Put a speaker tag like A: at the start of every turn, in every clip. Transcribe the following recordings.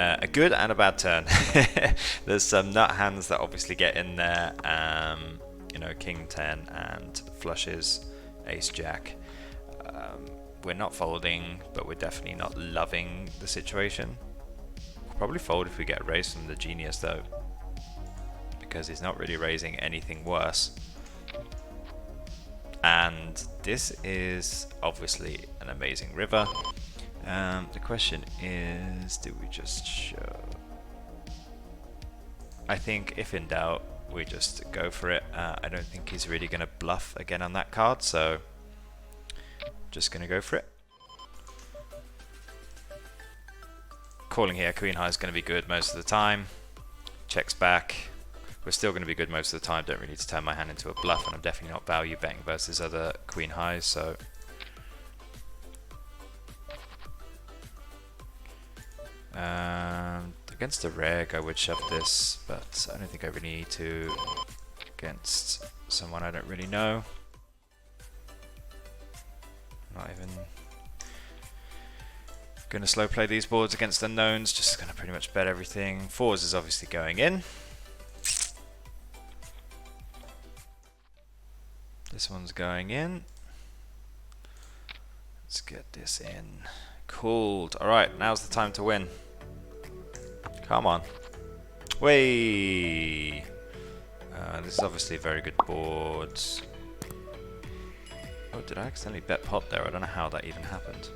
A: A good and a bad turn. There's some nut hands that obviously get in there. You know, King 10 and flushes, Ace Jack. We're not folding, but we're definitely not loving the situation. We'll probably fold if we get a raise from the genius though, because he's not really raising anything worse. And this is obviously an amazing river. The question is, do we just show? I think if in doubt, we just go for it. I don't think he's really going to bluff again on that card, so just going to go for it. Calling here, Queen High is going to be good most of the time. Checks back. We're still going to be good most of the time. Don't really need to turn my hand into a bluff, and I'm definitely not value betting versus other Queen Highs, so against a reg I would shove this, but I don't think I really need to against someone I don't really know. Not even gonna slow play these boards against unknowns, just gonna pretty much bet everything. Fours is obviously going in. This one's going in. Let's get this in. Called. Alright, now's the time to win. Come on. Way. This is obviously a very good board. Oh, did I accidentally bet pot there? I don't know how that even happened.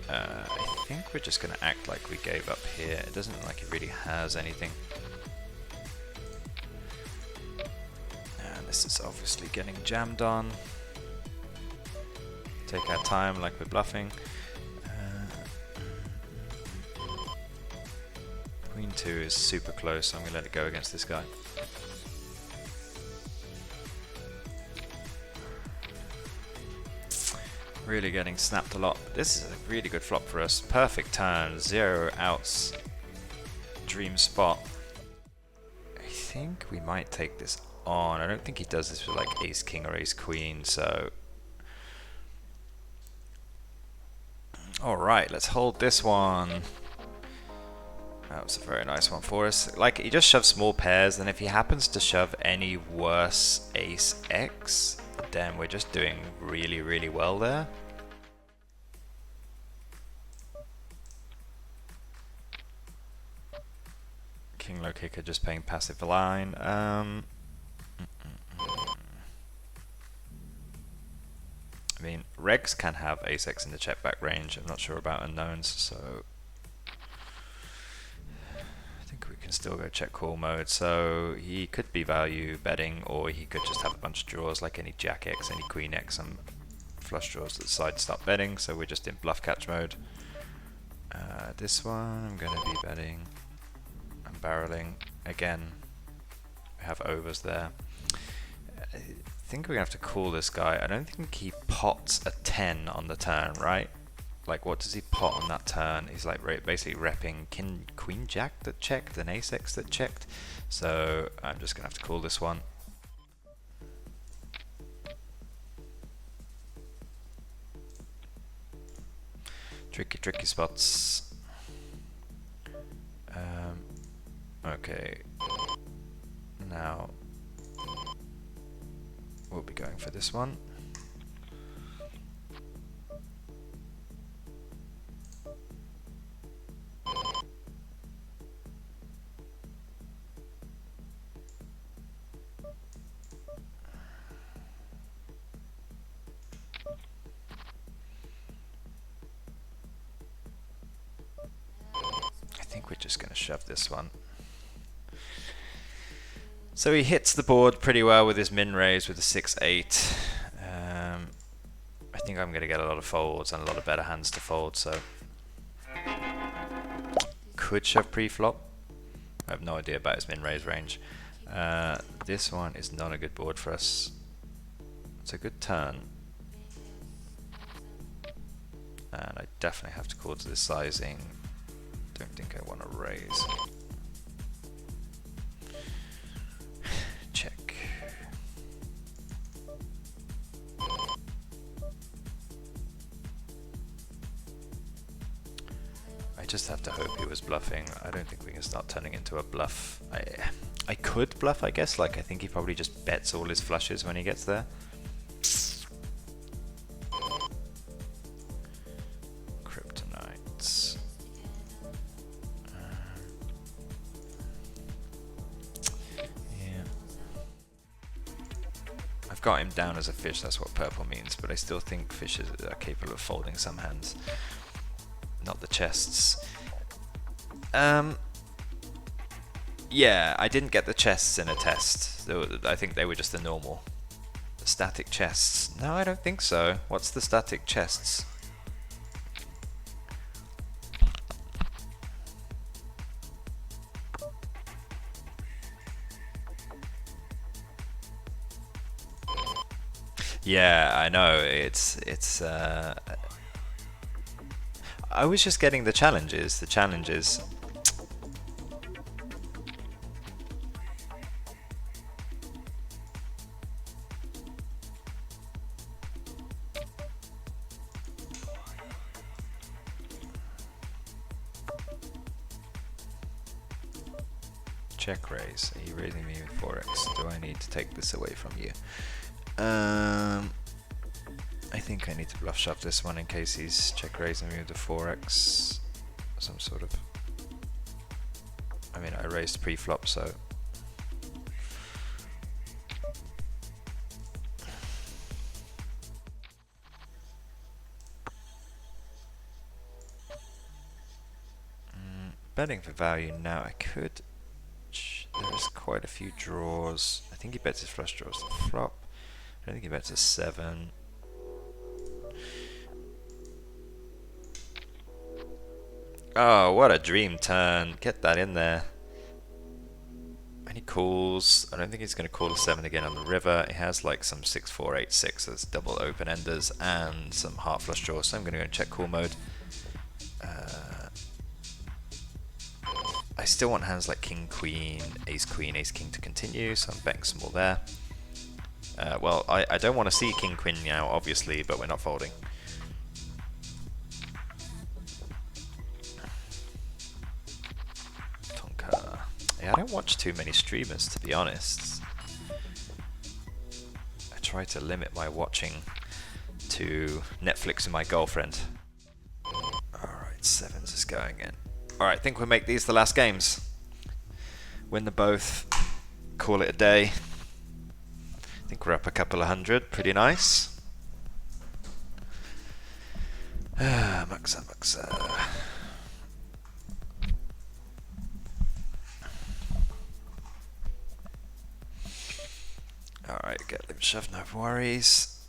A: I think we're just going to act like we gave up here. It doesn't look like it really has anything. And this is obviously getting jammed on. Take our time like we're bluffing. Queen 2 is super close, so I'm going to let it go against this guy. Really getting snapped a lot. This is a really good flop for us. Perfect turn, 0 outs, dream spot. I think we might take this on. I don't think he does this with like ace king or ace queen, so alright, let's hold this one. That was a very nice one for us. Like, he just shoves small pairs, and if he happens to shove any worse ace X, then we're just doing really, really well there. King low kicker just paying passive line. I mean, regs can have ace X in the check back range. I'm not sure about unknowns, so I think we can still go check call mode. So he could be value betting, or he could just have a bunch of draws like any jack X, any queen X, and flush draws that side start betting. So we're just in bluff catch mode. This one I'm going to be betting. I'm barreling again. We have overs there. I think we're gonna have to call this guy. I don't think he pots a 10 on the turn, right? Like, what does he pot on that turn? He's like basically repping queen jack that checked and ace X that checked. So I'm just gonna have to call this one. Tricky spots. Okay. Now we'll be going for this one. I think we're just going to shove this one. So he hits the board pretty well with his min raise with the 6-8. I think I'm going to get a lot of folds and a lot of better hands to fold, so could shove pre-flop. I have no idea about his min raise range. This one is not a good board for us. It's a good turn. And I definitely have to call to this sizing. Don't think I want to raise. Check. just have to hope he was bluffing. I don't think we can start turning into a bluff. I could bluff, I guess. Like, I think he probably just bets all his flushes when he gets there. Kryptonites. Yeah. I've got him down as a fish, that's what purple means, but I still think fishes are capable of folding some hands. Not the chests. Yeah, I didn't get the chests in a test. I think they were just the normal. The static chests. No, I don't think so. What's the static chests? Yeah, I know. I was just getting the challenges. The challenges. Check raise. Are you raising me with 4x? Do I need to take this away from you? I think I need to bluff shove this one in case he's check raising me with the 4x. Some sort of. I mean, I raised pre-flop, so. Betting for value now. I could. There's quite a few draws. I think he bets his flush draws to flop. I don't think he bets a 7. Oh, what a dream turn. Get that in there. And he calls. I don't think he's going to call a 7 again on the river. He has like some 6, 4, 8, 6. That's double open enders and some heart flush draws. So I'm going to go in check call mode. I still want hands like king, queen, ace, king to continue. So I'm betting small there. Well, I don't want to see king, queen now, obviously, but we're not folding. Yeah, I don't watch too many streamers, to be honest. I try to limit my watching to Netflix and my girlfriend. Alright, 7s is going in. Alright, I think we'll make these the last games. Win the both, call it a day. I think we're up a couple of hundred, pretty nice. Muxa. Alright, get them shoved, no worries.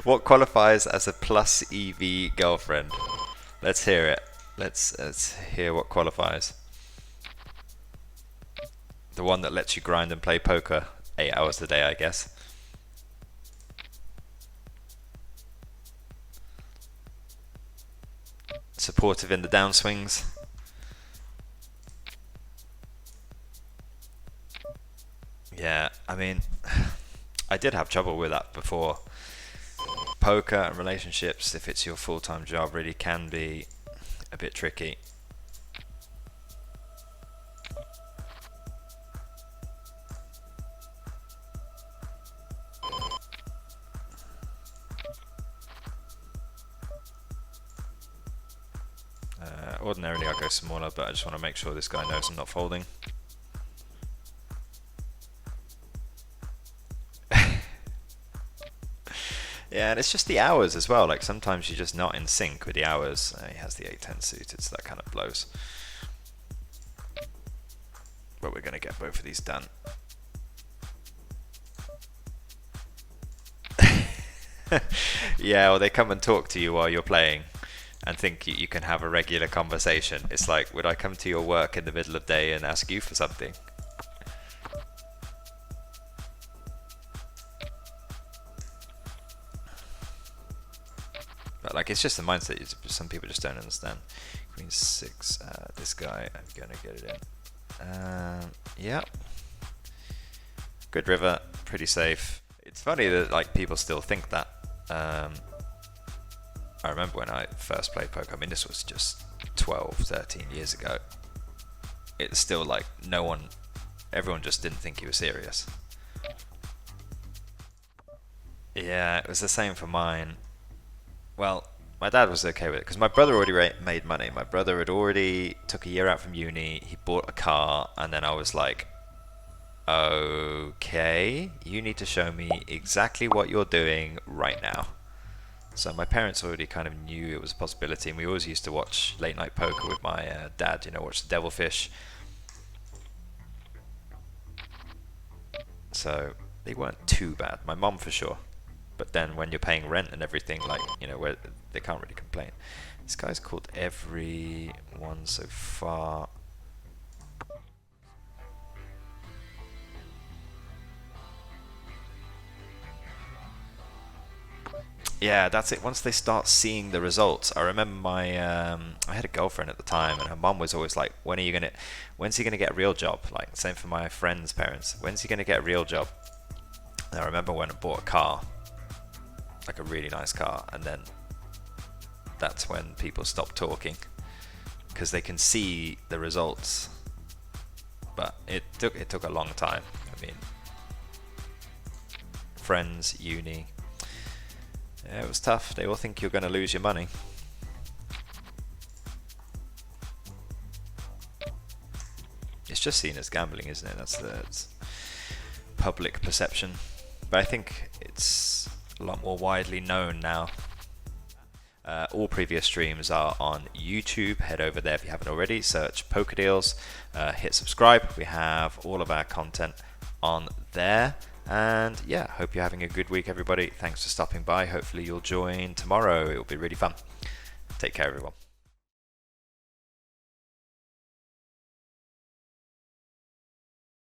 A: What qualifies as a plus EV girlfriend? Let's hear it. Let's hear what qualifies. The one that lets you grind and play poker 8 hours a day, I guess. Supportive in the downswings. Yeah, I mean, I did have trouble with that before. Poker and relationships, if it's your full-time job, really can be a bit tricky. Ordinarily I'll go smaller, but I just want to make sure this guy knows I'm not folding. Yeah, and it's just the hours as well. Like sometimes you're just not in sync with the hours. He has the 8-10 suited, so that kind of blows. But we're going to get both of these done. Yeah, or they come and talk to you while you're playing and think you can have a regular conversation. It's like, would I come to your work in the middle of the day and ask you for something? But like, it's just the mindset. Some people just don't understand. Queen 6. This guy, I'm gonna get it in. Yeah. Good river, pretty safe. It's funny that like people still think that. I remember when I first played poker, I mean, this was just 12, 13 years ago. It's still like everyone just didn't think he was serious. Yeah, it was the same for mine. Well, my dad was okay with it because my brother already made money. My brother had already took a year out from uni. He bought a car, and then I was like, "Okay, you need to show me exactly what you're doing right now." So my parents already kind of knew it was a possibility, and we always used to watch late night poker with my dad. Watch the Devilfish. So they weren't too bad. My mom for sure. But then when you're paying rent and everything, like, where they can't really complain. This guy's called everyone so far. Yeah, that's it. Once they start seeing the results, I remember I had a girlfriend at the time, and her mum was always like, when's he gonna get a real job? Like, same for my friend's parents. When's he gonna get a real job? And I remember when I bought a car, like a really nice car, and then that's when people stop talking because they can see the results. But it took a long time. I mean, friends, uni. Yeah, it was tough. They all think you're going to lose your money. It's just seen as gambling, isn't it? That's public perception. But I think it's a lot more widely known now. All previous streams are on YouTube. Head over there if you haven't already. Search PokerDeals. Hit subscribe. We have all of our content on there. And yeah, hope you're having a good week, everybody. Thanks for stopping by. Hopefully you'll join tomorrow. It'll be really fun. Take care, everyone.